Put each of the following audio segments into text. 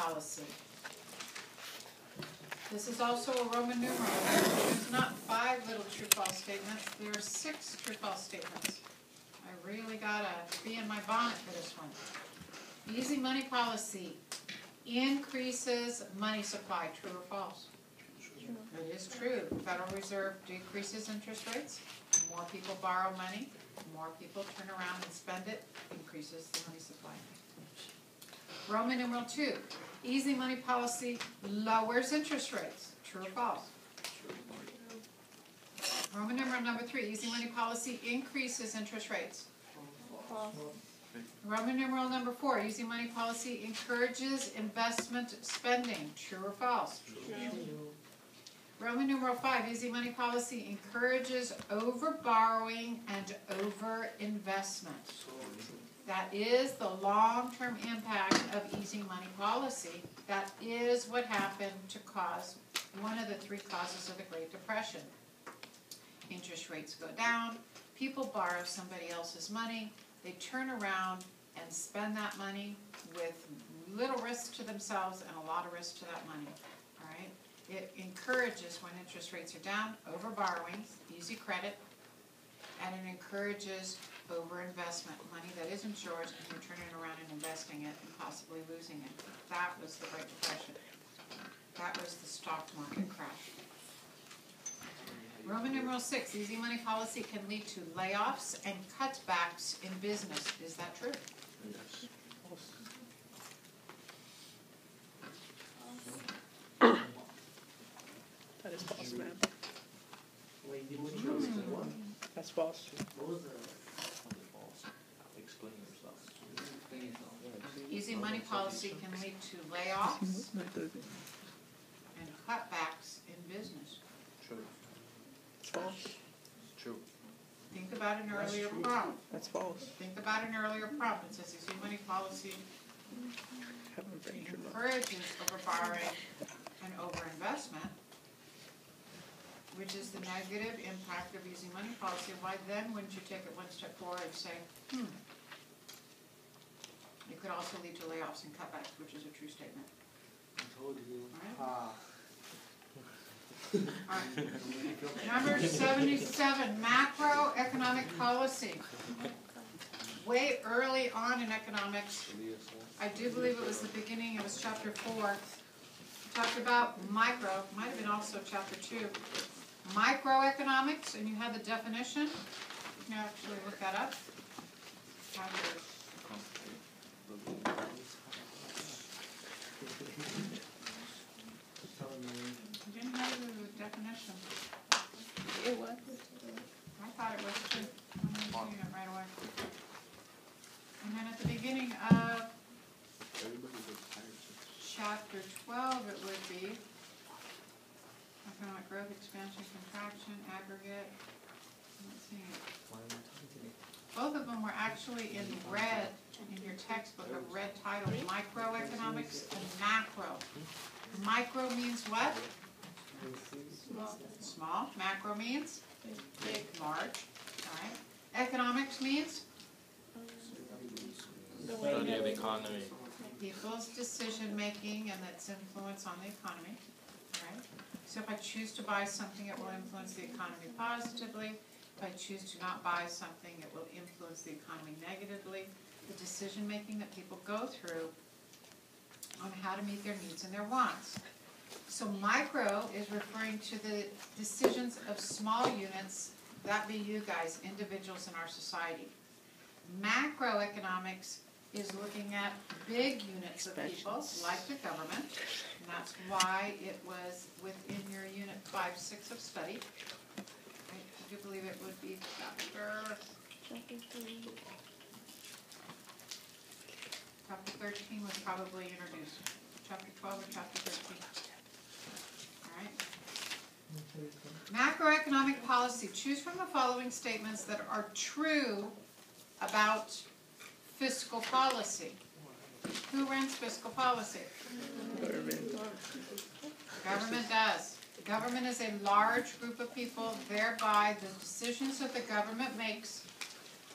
policy. This is also a Roman numeral. There's not 5 little true-false statements. There are 6 true-false statements. I really gotta be in my bonnet for this one. Easy money policy increases money supply. True or false? True. It is true. The Federal Reserve decreases interest rates. More people borrow money. More people turn around and spend it. Increases the money supply. Roman numeral 2. Easy money policy lowers interest rates. True or false? Roman numeral number 3. Easy money policy increases interest rates. False. Roman numeral number 4. Easy money policy encourages investment spending. True or false? True. Roman numeral 5. Easy money policy encourages over-borrowing and over-investment. That is the long-term impact of easy money policy. That is what happened to cause one of the 3 causes of the Great Depression. Interest rates go down, people borrow somebody else's money, they turn around and spend that money with little risk to themselves and a lot of risk to that money. All right? It encourages, when interest rates are down, over-borrowing, easy credit, and it encourages over-investment, money that isn't yours and you're turning around and investing it and possibly losing it. That was the Great Depression. That was the stock market crash. Roman numeral 6, easy money policy can lead to layoffs and cutbacks in business. Is that true? Yes. That is false, ma'am. That's false. What was the false? Explain yourself. Easy money policy can lead to layoffs and cutbacks in business. True. It's false. It's true. Think about an earlier prompt. That's false. Think about an earlier prompt. It says easy money policy encourages over-borrowing and over-investment, which is the negative impact of easy money policy. Why then wouldn't you take it one step forward and say, it could also lead to layoffs and cutbacks, which is a true statement. I told you. All right. Number 77, macroeconomic policy. Way early on in economics, I do believe it was the beginning, it was chapter 4, talked about micro, might have been also chapter 2, microeconomics, and you had the definition. You can actually look that up. You didn't have the definition. It was. I thought it was too. I'm reading it right away. And then at the beginning of chapter 12, it would be economic growth, expansion, contraction, aggregate. I'm not seeing it. Both of them were actually in red in your textbook, a red title, microeconomics and macro. Micro means what? Small. Macro means? Big, large. All right. Economics means? Study of economy. People's decision making and its influence on the economy. Right? So if I choose to buy something, it will influence the economy positively. If I choose to not buy something, it will influence the economy negatively. The decision making that people go through on how to meet their needs and their wants. So micro is referring to the decisions of small units, that be you guys, individuals in our society. Macroeconomics is looking at big units of people, like the government, and that's why it was within your unit 5-6 of study. I do believe it would be chapter 13 was probably introduced. Chapter 12 or chapter 13. All right. Macroeconomic policy. Choose from the following statements that are true about fiscal policy. Who runs fiscal policy? Government does. Government is a large group of people, thereby the decisions that the government makes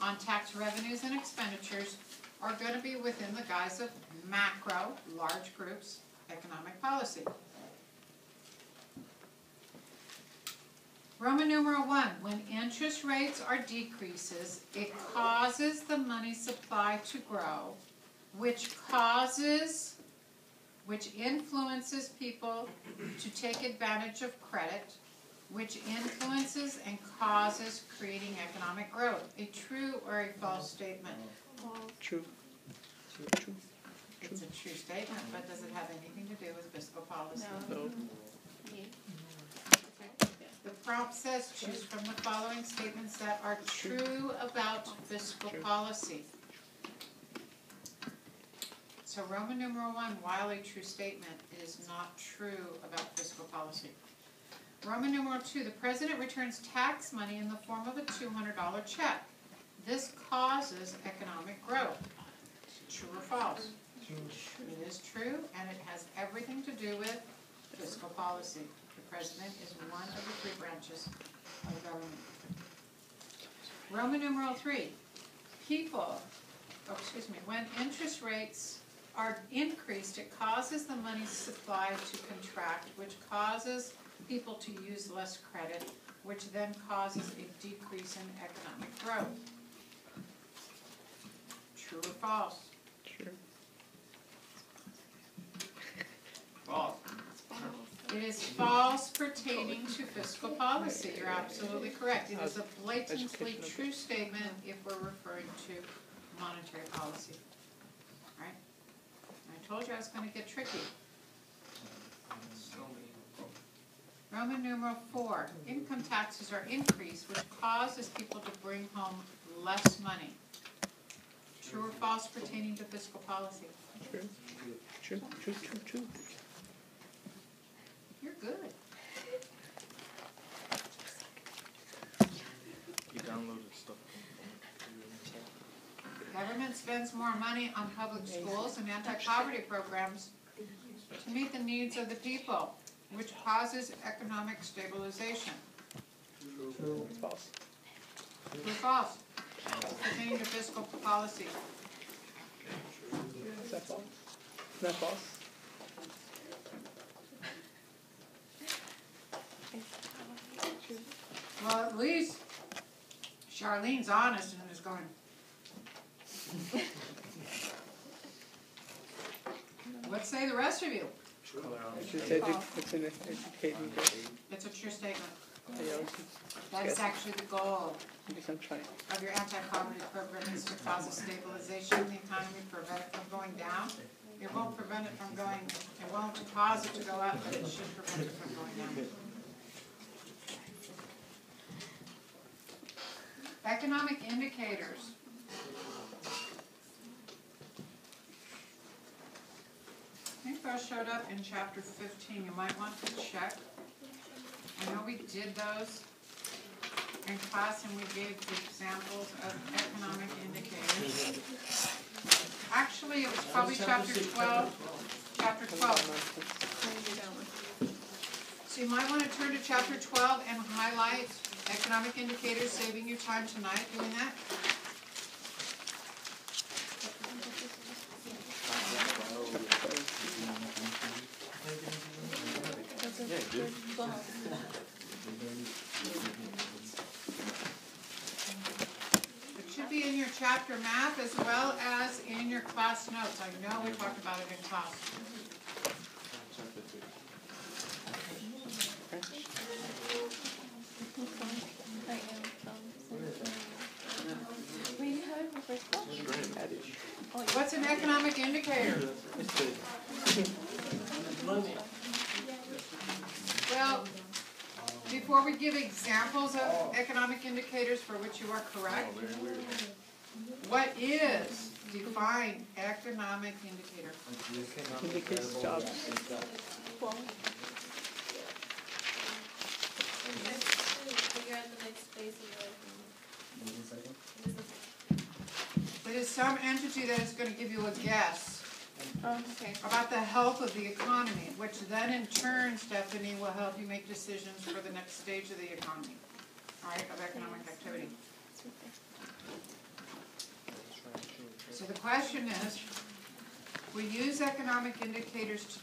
on tax revenues and expenditures are going to be within the guise of macro, large groups, economic policy. Roman numeral 1, when interest rates are decreases, it causes the money supply to grow, which influences people to take advantage of credit, which influences and causes creating economic growth. A true or a false statement? True. True. It's a true statement, but does it have anything to do with fiscal policy? No. The prompt says choose from the following statements that are true about fiscal policy. So Roman numeral 1, while a true statement, is not true about fiscal policy. Roman numeral 2, the president returns tax money in the form of a $200 check. This causes economic growth. True or false? It is true, and it has everything to do with fiscal policy. The president is one of the three branches of the government. Roman numeral 3, when interest rates are increased, it causes the money supply to contract, which causes people to use less credit, which then causes a decrease in economic growth. True or false? True. False. It is false pertaining to fiscal policy. You're absolutely correct. It is a blatantly true statement if we're referring to monetary policy. All right? I told you I was going to get tricky. Roman numeral 4, income taxes are increased, which causes people to bring home less money. True or false pertaining to fiscal policy? True. True. You're good. You downloaded stuff. Government spends more money on public schools and anti-poverty programs to meet the needs of the people, which causes economic stabilization. True. False. True or false? Pertaining to fiscal policy. Is that false? Is that false? Well, at least Charlene's honest and is going, what say the rest of you? It's an educating grade. It's a true statement. Yeah, That is actually the goal because I'm trying. of your anti-poverty program, is to cause a stabilization in the economy, prevent it from going down. It won't prevent it from going, it won't cause it to go up, but it should prevent it from going down. Economic indicators. I think those showed up in chapter 15. You might want to check. I know we did those in class and we gave the examples of economic indicators. Actually, it was probably chapter 12. Chapter 12. So you might want to turn to chapter 12 and highlight economic indicators, saving you time tonight doing that. It should be in your chapter map as well as in your class notes. I know we talked about it in class. What's an economic indicator? Well, before we give examples of economic indicators for which you are correct, what is defined economic indicator? Indicates jobs. It is some entity that is going to give you a guess about the health of the economy, which then in turn, Stephanie, will help you make decisions for the next stage of the economy, all right, of economic activity. So the question is, we use economic indicators to